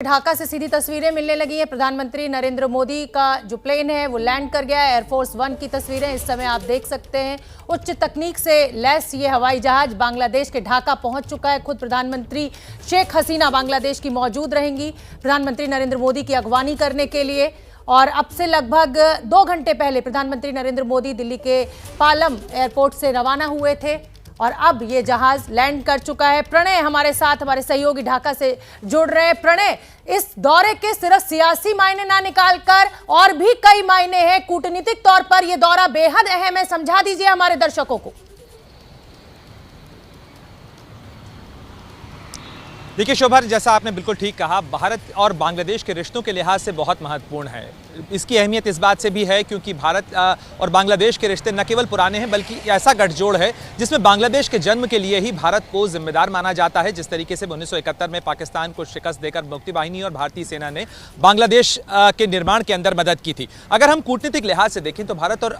ढाका से सीधी तस्वीरें मिलने लगी हैं। प्रधानमंत्री नरेंद्र मोदी का जो प्लेन है वो लैंड कर गया है। एयरफोर्स वन की तस्वीरें इस समय आप देख सकते हैं। उच्च तकनीक से लैस ये हवाई जहाज बांग्लादेश के ढाका पहुंच चुका है। खुद प्रधानमंत्री शेख हसीना बांग्लादेश की मौजूद रहेंगी प्रधानमंत्री नरेंद्र मोदी की अगवानी करने के लिए। और अब से लगभग 2 घंटे पहले प्रधानमंत्री नरेंद्र मोदी दिल्ली के पालम एयरपोर्ट से रवाना हुए थे और अब ये जहाज लैंड कर चुका है। प्रणय हमारे साथ, हमारे सहयोगी ढाका से जुड़ रहे हैं। प्रणय, इस दौरे के सिर्फ सियासी मायने ना निकालकर और भी कई मायने हैं। कूटनीतिक तौर पर यह दौरा बेहद अहम है, समझा दीजिए हमारे दर्शकों को। देखिए शोभा, जैसा आपने बिल्कुल ठीक कहा, भारत और बांग्लादेश के रिश्तों के लिहाज से बहुत महत्वपूर्ण है। इसकी अहमियत इस बात से भी है क्योंकि भारत और बांग्लादेश के रिश्ते न केवल पुराने हैं बल्कि ऐसा गठजोड़ है जिसमें बांग्लादेश के जन्म के लिए ही भारत को जिम्मेदार माना जाता है। जिस तरीके से 1971 में पाकिस्तान को शिकस्त देकर मुक्ति वाहिनी और भारतीय सेना ने बांग्लादेश के निर्माण के अंदर मदद की थी। अगर हम कूटनीतिक लिहाज से देखें तो भारत और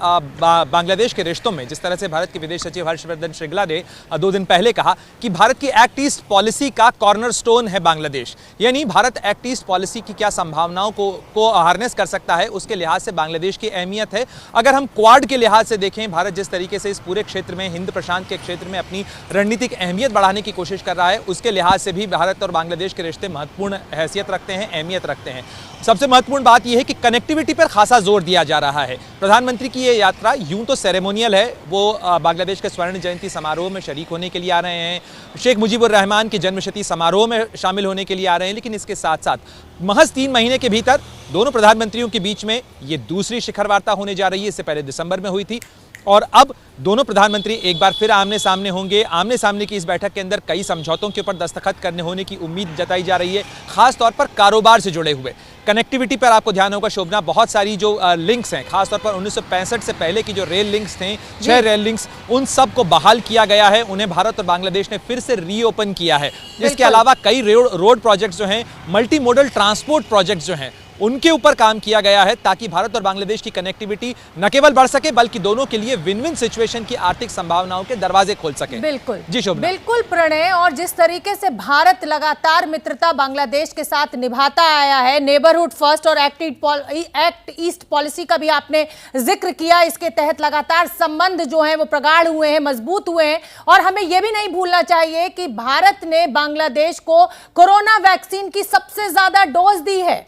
बांग्लादेश के रिश्तों में जिस तरह से भारत के विदेश सचिव हर्षवर्धन श्रृंगला ने 2 दिन पहले कहा कि भारत की एक्ट ईस्ट पॉलिसी का कॉर्नर स्टोन है बांग्लादेश, यानी भारत एक्ट ईस्ट पॉलिसी की क्या संभावनाओं को हार्नेस कर सकता है, उसके लिहाज से बांग्लादेश की अहमियत है। अगर हम क्वाड के लिहाज से देखें, भारत जिस तरीके से इस पूरे क्षेत्र में, हिंद प्रशांत के क्षेत्र में अपनी रणनीतिक अहमियत बढ़ाने की कोशिश कर रहा है, उसके लिहाज से भी भारत और बांग्लादेश के रिश्ते महत्वपूर्ण हैसियत रखते हैं, अहमियत रखते हैं। सबसे महत्वपूर्ण बात यह है कि कनेक्टिविटी पर खासा जोर दिया जा रहा है। प्रधानमंत्री की ये यात्रा यूं तो सेरेमोनियल है, वो बांग्लादेश के स्वर्ण जयंती समारोह में शरीक होने के लिए आ रहे हैं, शेख मुजीबुर रहमान के जन्मशती समारोह में शामिल होने के लिए आ रहे हैं, लेकिन इसके साथ साथ महज 3 महीने के भीतर दोनों प्रधानमंत्रियों के बीच में ये दूसरी शिखर वार्ता होने जा रही है। इससे पहले दिसंबर में हुई थी और अब दोनों प्रधानमंत्री एक बार फिर आमने सामने होंगे। आमने सामने की इस बैठक के अंदर कई समझौतों के ऊपर दस्तखत करने होने की उम्मीद जताई जा रही है, खास तौर पर कारोबार से जुड़े हुए। कनेक्टिविटी पर आपको ध्यान होगा शोभना, बहुत सारी जो लिंक्स हैं, खासतौर पर 1965 से पहले की जो रेल लिंक्स थे, 6 रेल लिंक्स, उन सब को बहाल किया गया है। उन्हें भारत और बांग्लादेश ने फिर से रीओपन किया है। इसके अलावा कई रोड प्रोजेक्ट्स जो हैं, मल्टी मोडल ट्रांसपोर्ट प्रोजेक्ट्स जो हैं, उनके ऊपर काम किया गया है ताकि भारत और बांग्लादेश की कनेक्टिविटी न केवल बढ़ सके बल्कि दोनों के लिए विन विन सिचुएशन की आर्थिक संभावनाओं के दरवाजे खोल सके। बिल्कुल जी शोभना, बिल्कुल प्रणय। और जिस तरीके से भारत लगातार मित्रता बांग्लादेश के साथ निभाता आया है, नेबरहुड फर्स्ट और एक्ट ईस्ट पॉलिसी का भी आपने जिक्र किया, इसके तहत लगातार संबंध जो है वो प्रगाढ़ हुए हैं, मजबूत हुए हैं। और हमें यह भी नहीं भूलना चाहिए कि भारत ने बांग्लादेश को कोरोना वैक्सीन की सबसे ज्यादा डोज दी है।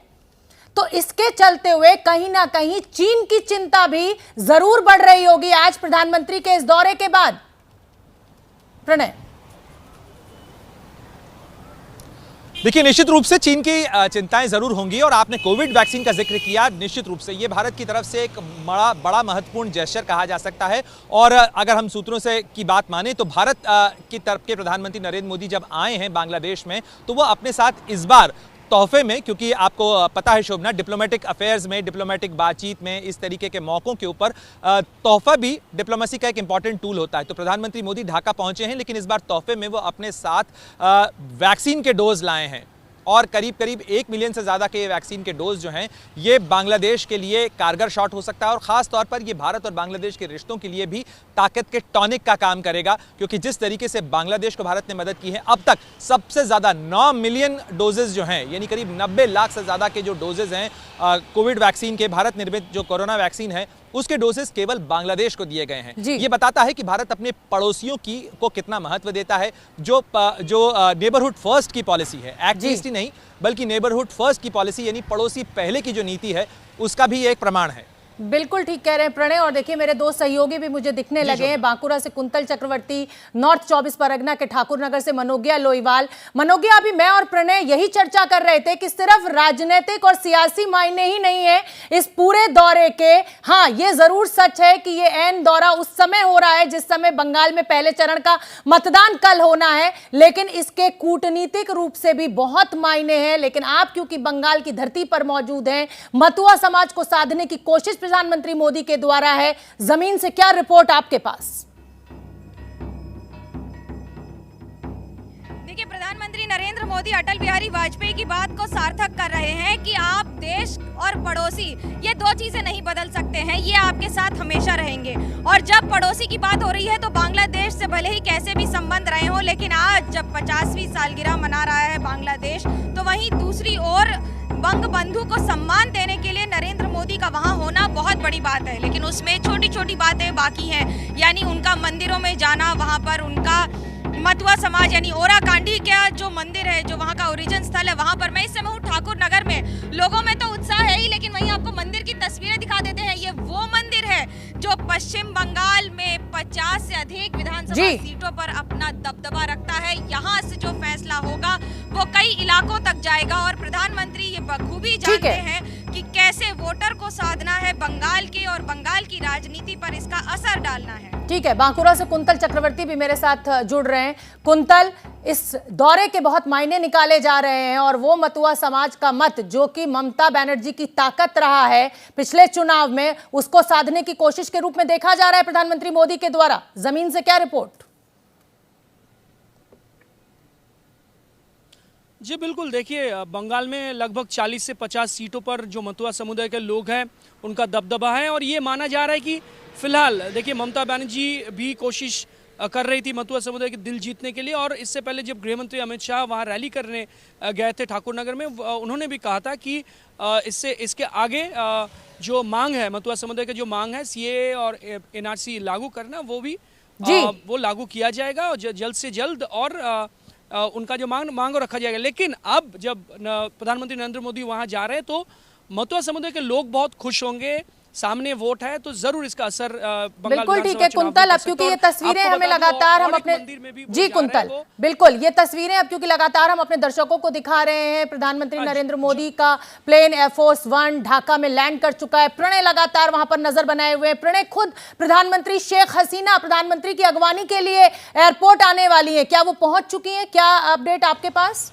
तो इसके चलते हुए कहीं ना कहीं चीन की चिंता भी जरूर बढ़ रही होगी आज प्रधानमंत्री के इस दौरे के बाद। प्रणय, देखिए निश्चित रूप से चीन की चिंताएं जरूर होंगी और आपने कोविड वैक्सीन का जिक्र किया। निश्चित रूप से ये भारत की तरफ से एक बड़ा महत्वपूर्ण जेस्चर कहा जा सकता है। और अगर हम सूत्रों से की बात माने तो भारत की तरफ के प्रधानमंत्री नरेंद्र मोदी जब आए हैं बांग्लादेश में तो वो अपने साथ इस बार तोहफे में, क्योंकि आपको पता है शोभना, डिप्लोमेटिक अफेयर्स में, डिप्लोमेटिक बातचीत में इस तरीके के मौकों के ऊपर तोहफा भी डिप्लोमेसी का एक इंपॉर्टेंट टूल होता है। तो प्रधानमंत्री मोदी ढाका पहुंचे हैं, लेकिन इस बार तोहफे में वो अपने साथ वैक्सीन के डोज लाए हैं और करीब 1 मिलियन से ज़्यादा के वैक्सीन के डोज जो हैं ये बांग्लादेश के लिए कारगर शॉट हो सकता है और ख़ास तौर पर ये भारत और बांग्लादेश के रिश्तों के लिए भी ताकत के टॉनिक का काम करेगा। क्योंकि जिस तरीके से बांग्लादेश को भारत ने मदद की है, अब तक सबसे ज़्यादा 9 मिलियन डोजेज जो हैं, यानी करीब 90 लाख से ज़्यादा के जो डोजेज हैं कोविड वैक्सीन के, भारत निर्मित जो कोरोना वैक्सीन है उसके डोजेस केवल बांग्लादेश को दिए गए हैं। ये बताता है कि भारत अपने पड़ोसियों को कितना महत्व देता है। जो नेबरहुड फर्स्ट की पॉलिसी है, एक्ट ईस्ट ही नहीं बल्कि नेबरहुड फर्स्ट की पॉलिसी यानी पड़ोसी पहले की जो नीति है, उसका भी एक प्रमाण है। बिल्कुल ठीक कह रहे हैं प्रणय। और देखिए मेरे 2 सहयोगी भी मुझे दिखने लगे हैं, बांकुरा से कुंतल चक्रवर्ती, नॉर्थ 24 परगना के ठाकुर नगर से मनोज्ञा लोईवाल। मनोज्ञा, अभी मैं और प्रणय यही चर्चा कर रहे थे कि सिर्फ राजनीतिक और सियासी मायने ही नहीं है इस पूरे दौरे के। हाँ, ये जरूर सच है कि ये ऐन दौरा उस समय हो रहा है जिस समय बंगाल में पहले चरण का मतदान कल होना है, लेकिन इसके कूटनीतिक रूप से भी बहुत मायने हैं। लेकिन आप क्योंकि बंगाल की धरती पर मौजूद हैं, मतुआ समाज को साधने की कोशिश प्रधानमंत्री मोदी के द्वारा है, जमीन से क्या रिपोर्ट आपके पास? देखिए, प्रधानमंत्री नरेंद्र मोदी अटल बिहारी वाजपेयी की बात को सार्थक कर रहे हैं कि आप देश और पड़ोसी ये 2 चीजें नहीं बदल सकते हैं, ये आपके साथ हमेशा रहेंगे। और जब पड़ोसी की बात हो रही है तो बांग्लादेश से भले ही कैसे भी संबंध रहे हों, लेकिन आज जब 50वीं सालगिरह मना रहा है बांग्लादेश, तो वहीं दूसरी ओर बंगबंधु को सम्मान देने के लिए नरेंद्र मोदी का वहां होना बहुत बड़ी बात है। लेकिन उसमें छोटी छोटी बातें बाकी हैं, यानी उनका मंदिरों में जाना, वहां पर उनका मतुआ समाज यानी ओराकांडी का जो मंदिर है, जो वहाँ का ओरिजिन स्थल है, वहाँ पर मैं इस समय हूँ ठाकुर नगर में। लोगों में तो उत्साह है ही, लेकिन वहीं आपको मंदिर की तस्वीरें दिखा देते हैं। ये वो मंदिर है जो पश्चिम बंगाल में 50 से अधिक विधानसभा सीटों पर अपना दबदबा रखता है। यहाँ से जो फैसला होगा वो कई इलाकों तक जाएगा और प्रधानमंत्री ये बखूबी जानते हैं कि कैसे वोटर को साधना है बंगाल के, और बंगाल की राजनीति पर इसका असर डालना है। ठीक है, बांकुरा से कुंतल चक्रवर्ती भी मेरे साथ जुड़ रहे हैं। कुंतल, इस दौरे के बहुत मायने निकाले जा रहे हैं और वो मतुआ समाज का मत जो कि ममता बनर्जी की ताकत रहा है पिछले चुनाव में, उसको साधने की कोशिश के रूप में देखा जा रहा है प्रधानमंत्री मोदी के द्वारा। जमीन से क्या रिपोर्ट? जी बिल्कुल, देखिए बंगाल में लगभग 40 से 50 सीटों पर जो मतुआ समुदाय के लोग हैं उनका दबदबा है, और ये माना जा रहा है कि फिलहाल देखिए ममता बनर्जी भी कोशिश कर रही थी मतुआ समुदाय के दिल जीतने के लिए। और इससे पहले जब गृहमंत्री अमित शाह वहाँ रैली करने गए थे ठाकुर नगर में, उन्होंने भी कहा था कि इसके आगे जो मांग है मतुआ समुदाय की, जो मांग है सीएए और एनआरसी लागू करना, वो भी वो लागू किया जाएगा और जल्द से जल्द, और उनका जो मांग रखा जाएगा। लेकिन अब जब प्रधानमंत्री नरेंद्र मोदी वहां जा रहे हैं तो मतुआ समुदाय के लोग बहुत खुश होंगे। सामने वोट है तो जरूर इसका असर बिल्कुल ठीक है कुंतल। अब क्योंकि ये तस्वीरें हमें लगातार हम अपने जी कुंतल बिल्कुल ये तस्वीरें अब क्योंकि लगातार हम अपने दर्शकों को दिखा रहे हैं, प्रधानमंत्री नरेंद्र मोदी का प्लेन एयरफोर्स 1 ढाका में लैंड कर चुका है। प्रणय लगातार वहां पर नजर बनाए हुए हैं। प्रणय, खुद प्रधानमंत्री शेख हसीना प्रधानमंत्री की अगवानी के लिए एयरपोर्ट आने वाली है, क्या वो पहुंच चुकी है? क्या अपडेट आपके पास?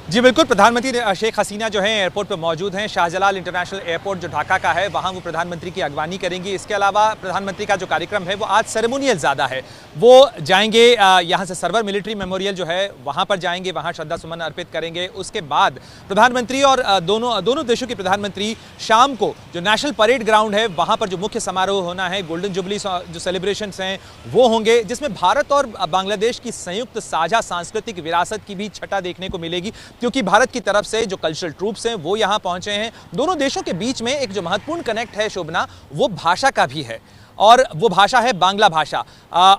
जी बिल्कुल, प्रधानमंत्री शेख हसीना जो है एयरपोर्ट पर मौजूद हैं। शाहजलाल इंटरनेशनल एयरपोर्ट जो ढाका का है, वहाँ वो प्रधानमंत्री की अगवानी करेंगी। इसके अलावा प्रधानमंत्री का जो कार्यक्रम है वो आज सेरेमोनियल ज़्यादा है। वो जाएंगे यहाँ से सरवर मिलिट्री मेमोरियल जो है वहाँ पर जाएंगे, वहाँ श्रद्धा सुमन अर्पित करेंगे। उसके बाद प्रधानमंत्री और दोनों देशों के प्रधानमंत्री शाम को जो नेशनल परेड ग्राउंड है वहाँ पर जो मुख्य समारोह होना है, गोल्डन जुबली जो सेलिब्रेशंस हैं वो होंगे, जिसमें भारत और बांग्लादेश की संयुक्त साझा सांस्कृतिक विरासत की भी छटा देखने को मिलेगी, क्योंकि भारत की तरफ से जो कल्चरल ट्रूप्स हैं वो यहां पहुंचे हैं। दोनों देशों के बीच में एक जो महत्वपूर्ण कनेक्ट है शोभना, वो भाषा का भी है, और वो भाषा है बांग्ला भाषा।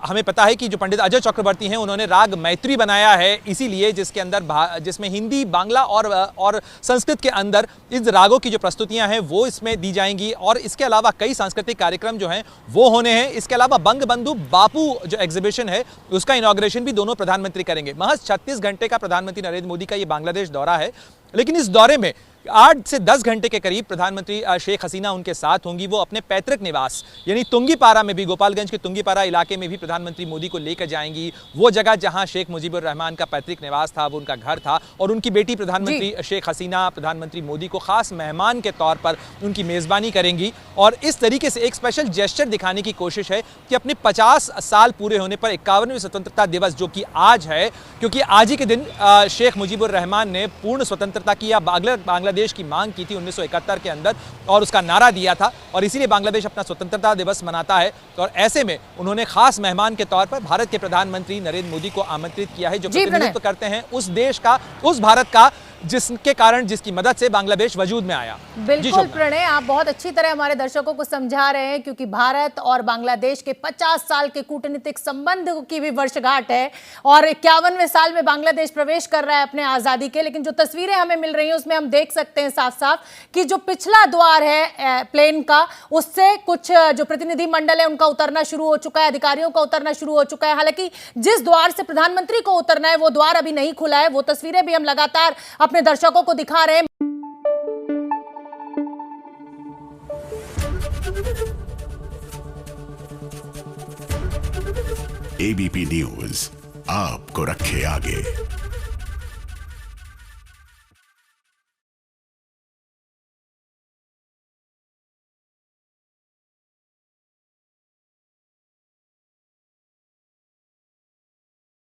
हमें पता है कि जो पंडित अजय चक्रवर्ती हैं उन्होंने राग मैत्री बनाया है, इसीलिए जिसके अंदर जिसमें हिंदी, बांग्ला और संस्कृत के अंदर इस रागों की जो प्रस्तुतियां हैं वो इसमें दी जाएंगी। और इसके अलावा कई सांस्कृतिक कार्यक्रम जो हैं वो होने हैं। इसके अलावा बंगबंधु बापू जो एग्जीबिशन है उसका इनॉग्रेशन भी दोनों प्रधानमंत्री करेंगे। महज 36 घंटे का प्रधानमंत्री नरेंद्र मोदी का ये बांग्लादेश दौरा है, लेकिन इस दौरे में 8 से 10 घंटे के करीब प्रधानमंत्री शेख हसीना उनके साथ होंगी। वो अपने पैतृक निवास यानी तुंगीपारा में भी, गोपालगंज के तुंगीपारा इलाके में भी प्रधानमंत्री मोदी को लेकर जाएंगी। वो जगह जहां शेख मुजीबुर रहमान का पैतृक निवास था, वो उनका घर था, और उनकी बेटी प्रधानमंत्री शेख हसीना प्रधानमंत्री मोदी को खास मेहमान के तौर पर उनकी मेजबानी करेंगी। और इस तरीके से एक स्पेशल जेस्चर दिखाने की कोशिश है कि अपने 50 साल पूरे होने पर 51वें स्वतंत्रता दिवस जो कि आज है, क्योंकि आज ही के दिन शेख मुजीबुर रहमान ने पूर्ण स्वतंत्रता की या बांग्लादेश की मांग की थी 1971 के अंदर, और उसका नारा दिया था, और इसीलिए बांग्लादेश अपना स्वतंत्रता दिवस मनाता है। और ऐसे में उन्होंने खास मेहमान के तौर पर भारत के प्रधानमंत्री नरेंद्र मोदी को आमंत्रित किया है, जो प्रतिनिधित्व करते हैं उस देश का, उस भारत का जिसके कारण, जिसकी मदद से बांग्लादेश वजूद में आया। बिल्कुल प्रणय, आप बहुत अच्छी तरह हमारे दर्शकों को समझा रहे हैं, क्योंकि भारत और बांग्लादेश के 50 साल के कूटनीतिक संबंध की भी वर्षगांठ है, और 51वें साल में बांग्लादेश प्रवेश कर रहा है अपने आजादी के। लेकिन जो तस्वीरें हमें मिल रही हैं उसमें हम देख सकते हैं साफ साफ कि जो पिछला द्वार है प्लेन का, उससे कुछ जो प्रतिनिधि मंडल है उनका उतरना शुरू हो चुका है, अधिकारियों का उतरना शुरू हो चुका है। हालांकि जिस द्वार से प्रधानमंत्री को उतरना है वो द्वार अभी नहीं खुला है। वो तस्वीरें भी हम लगातार अपने दर्शकों को दिखा रहे हैं। एबीपी न्यूज आपको रखे आगे।